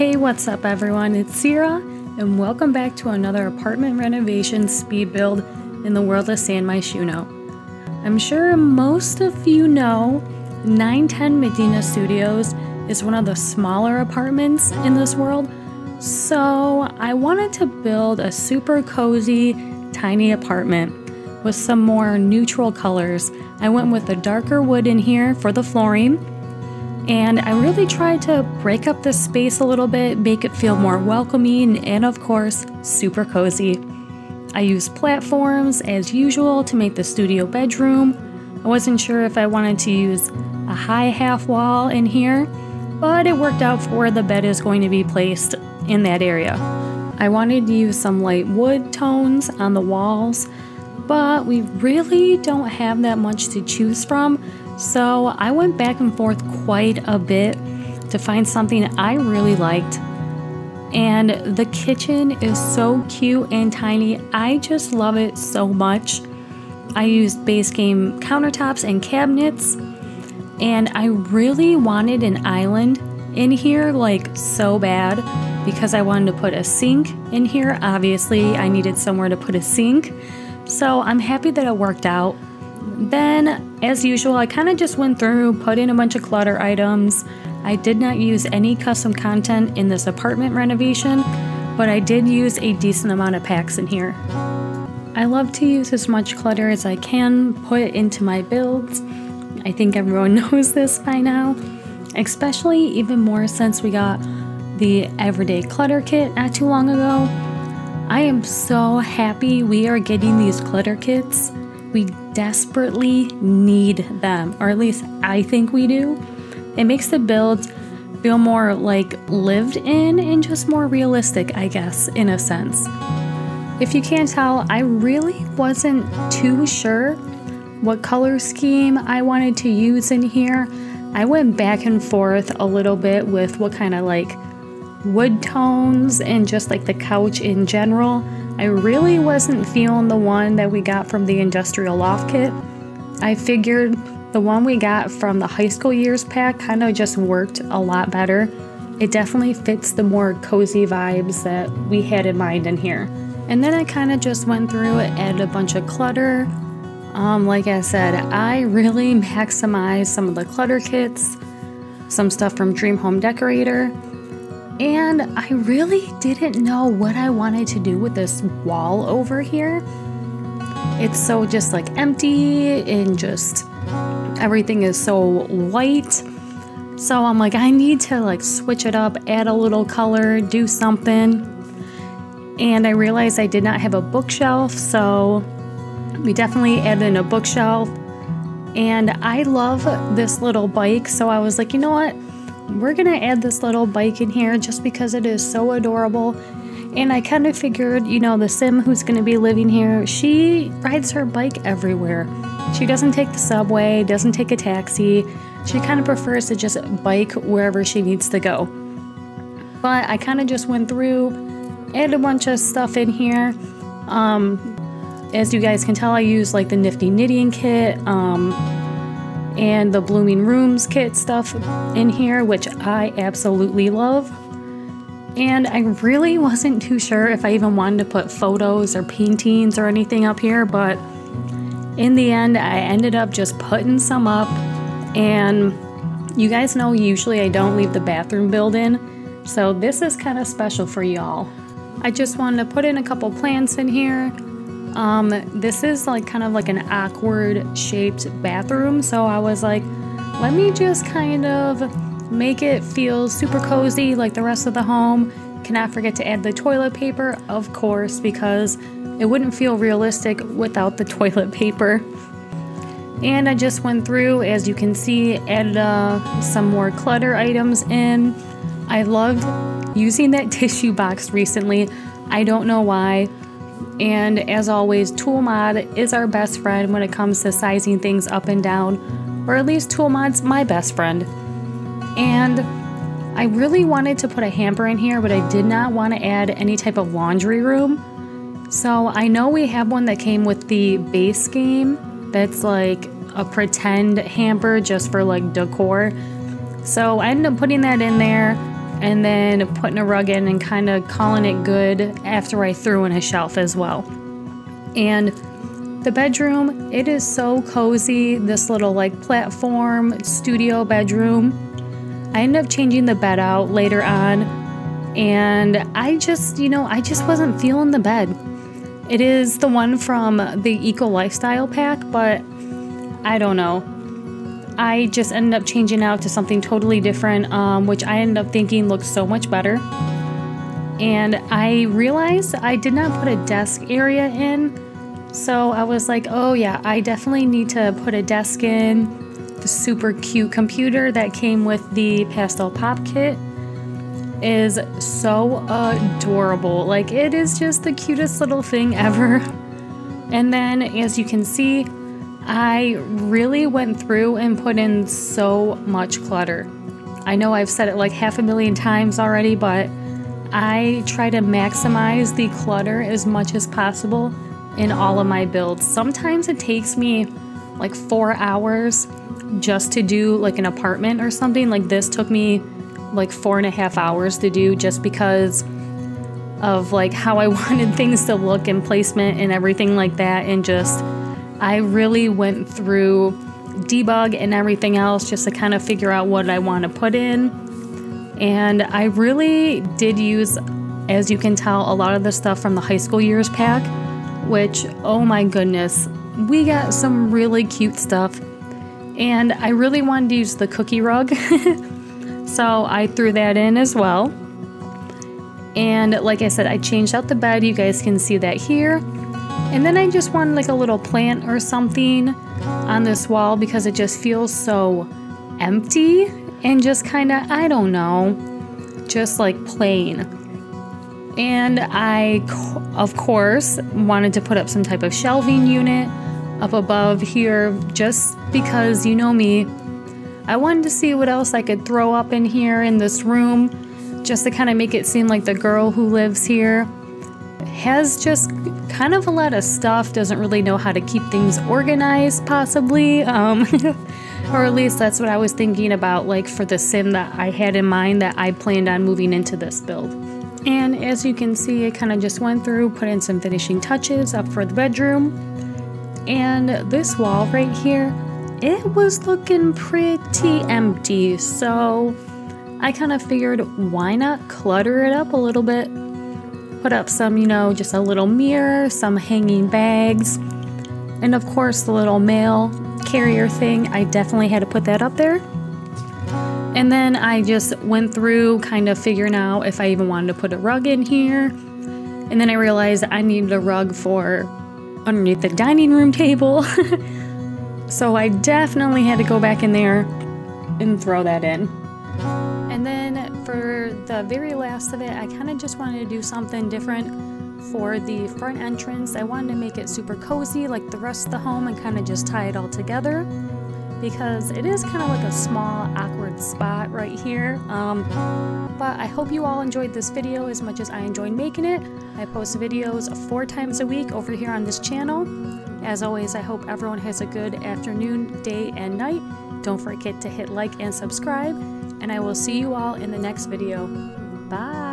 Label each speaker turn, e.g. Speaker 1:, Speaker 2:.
Speaker 1: Hey, what's up everyone? It's Sierra, and welcome back to another apartment renovation speed build in the world of Myshuno. I'm sure most of you know 910 Medina Studios is one of the smaller apartments in this world, so I wanted to build a super cozy, tiny apartment with some more neutral colors. I went with a darker wood in here for the flooring, and I really tried to break up the space a little bit, make it feel more welcoming, and of course, super cozy. I used platforms as usual to make the studio bedroom. I wasn't sure if I wanted to use a high half wall in here, but it worked out for where the bed is going to be placed in that area. I wanted to use some light wood tones on the walls, but we really don't have that much to choose from, so I went back and forth quite a bit to find something I really liked. And the kitchen is so cute and tiny. I just love it so much. I used base game countertops and cabinets, and I really wanted an island in here, like so bad, because I wanted to put a sink in here. Obviously, I needed somewhere to put a sink. So I'm happy that it worked out. Then, as usual, I kind of just went through, put in a bunch of clutter items. I did not use any custom content in this apartment renovation, but I did use a decent amount of packs in here. I love to use as much clutter as I can put into my builds. I think everyone knows this by now, especially even more since we got the everyday clutter kit not too long ago. I am so happy we are getting these clutter kits. We desperately need them, or at least I think we do. It makes the builds feel more like lived in and just more realistic, I guess, in a sense. If you can't tell, I really wasn't too sure what color scheme I wanted to use in here. I went back and forth a little bit with what kind of like wood tones and just like the couch in general. I really wasn't feeling the one that we got from the industrial loft kit. I figured the one we got from the high school years pack kind of just worked a lot better. It definitely fits the more cozy vibes that we had in mind in here. And then I kind of just went through it, added a bunch of clutter. Like I said, I really maximized some of the clutter kits, some stuff from Dream Home Decorator. And I really didn't know what I wanted to do with this wall over here. It's so just like empty and just everything is so white. So I'm like, I need to like switch it up, add a little color, do something. And I realized I did not have a bookshelf, so we definitely added in a bookshelf. And I love this little bike, so I was like, you know what? We're gonna add this little bike in here just because it is so adorable. And I kind of figured, you know, the sim who's gonna be living here, she rides her bike everywhere. She doesn't take the subway, doesn't take a taxi. She kind of prefers to just bike wherever she needs to go. But I kind of just went through, added a bunch of stuff in here. As you guys can tell, I used like the Nifty Knitting kit, and the Blooming Rooms kit stuff in here, which I absolutely love. And I really wasn't too sure if I even wanted to put photos or paintings or anything up here, but in the end, I ended up just putting some up. And you guys know usually I don't leave the bathroom build in, so this is kind of special for y'all. I just wanted to put in a couple plants in here. This is like kind of like an awkward shaped bathroom, so I was like, let me just kind of make it feel super cozy like the rest of the home. Cannot forget to add the toilet paper, of course, because it wouldn't feel realistic without the toilet paper. And I just went through, as you can see, added some more clutter items in. I loved using that tissue box recently. I don't know why. And as always, Tool Mod is our best friend when it comes to sizing things up and down, or at least Tool Mod's my best friend. And I really wanted to put a hamper in here, but I did not want to add any type of laundry room. So I know we have one that came with the base game that's like a pretend hamper just for like decor. So I ended up putting that in there. and then putting a rug in and kind of calling it good after I threw in a shelf as well. And the bedroom, it is so cozy, this little like platform studio bedroom. I ended up changing the bed out later on, and I just wasn't feeling the bed. It is the one from the Eco Lifestyle pack, but I don't know. I just ended up changing out to something totally different, which I ended up thinking looked so much better. And I realized I did not put a desk area in. So I was like, oh yeah, I definitely need to put a desk in. The super cute computer that came with the pastel pop kit is so adorable. Like, it is just the cutest little thing ever. And then, as you can see, I really went through and put in so much clutter. I know I've said it like 500,000 times already, but I try to maximize the clutter as much as possible in all of my builds. Sometimes it takes me like 4 hours just to do like an apartment or something. Like this took me like 4.5 hours to do, just because of like how I wanted things to look and placement and everything like that. And just, I really went through debug and everything else just to kind of figure out what I want to put in. And I really did use, as you can tell, a lot of the stuff from the high school years pack, which, oh my goodness, we got some really cute stuff. And I really wanted to use the cookie rug. So I threw that in as well. And like I said, I changed out the bed. You guys can see that here. And then I just wanted like a little plant or something on this wall because it just feels so empty and just kind of, I don't know, just like plain. And I, of course, wanted to put up some type of shelving unit up above here, just because, you know me, I wanted to see what else I could throw up in here in this room, just to kind of make it seem like the girl who lives here has just kind of a lot of stuff, doesn't really know how to keep things organized, possibly, or at least that's what I was thinking about, like for the sim that I had in mind that I planned on moving into this build. And as you can see, I kind of just went through, put in some finishing touches up for the bedroom. And this wall right here, it was looking pretty empty, so I kind of figured, why not clutter it up a little bit? Put up some, you know, just a little mirror, some hanging bags, and of course the little mail carrier thing. I definitely had to put that up there. And then I just went through kind of figuring out if I even wanted to put a rug in here. And then I realized I needed a rug for underneath the dining room table. So I definitely had to go back in there and throw that in. And then for the very last of it, I kind of just wanted to do something different for the front entrance. I wanted to make it super cozy like the rest of the home and kind of just tie it all together, because it is kind of like a small awkward spot right here. But I hope you all enjoyed this video as much as I enjoyed making it. I post videos 4 times a week over here on this channel. As always, I hope everyone has a good afternoon, day, and night. Don't forget to hit like and subscribe, and I will see you all in the next video. Bye!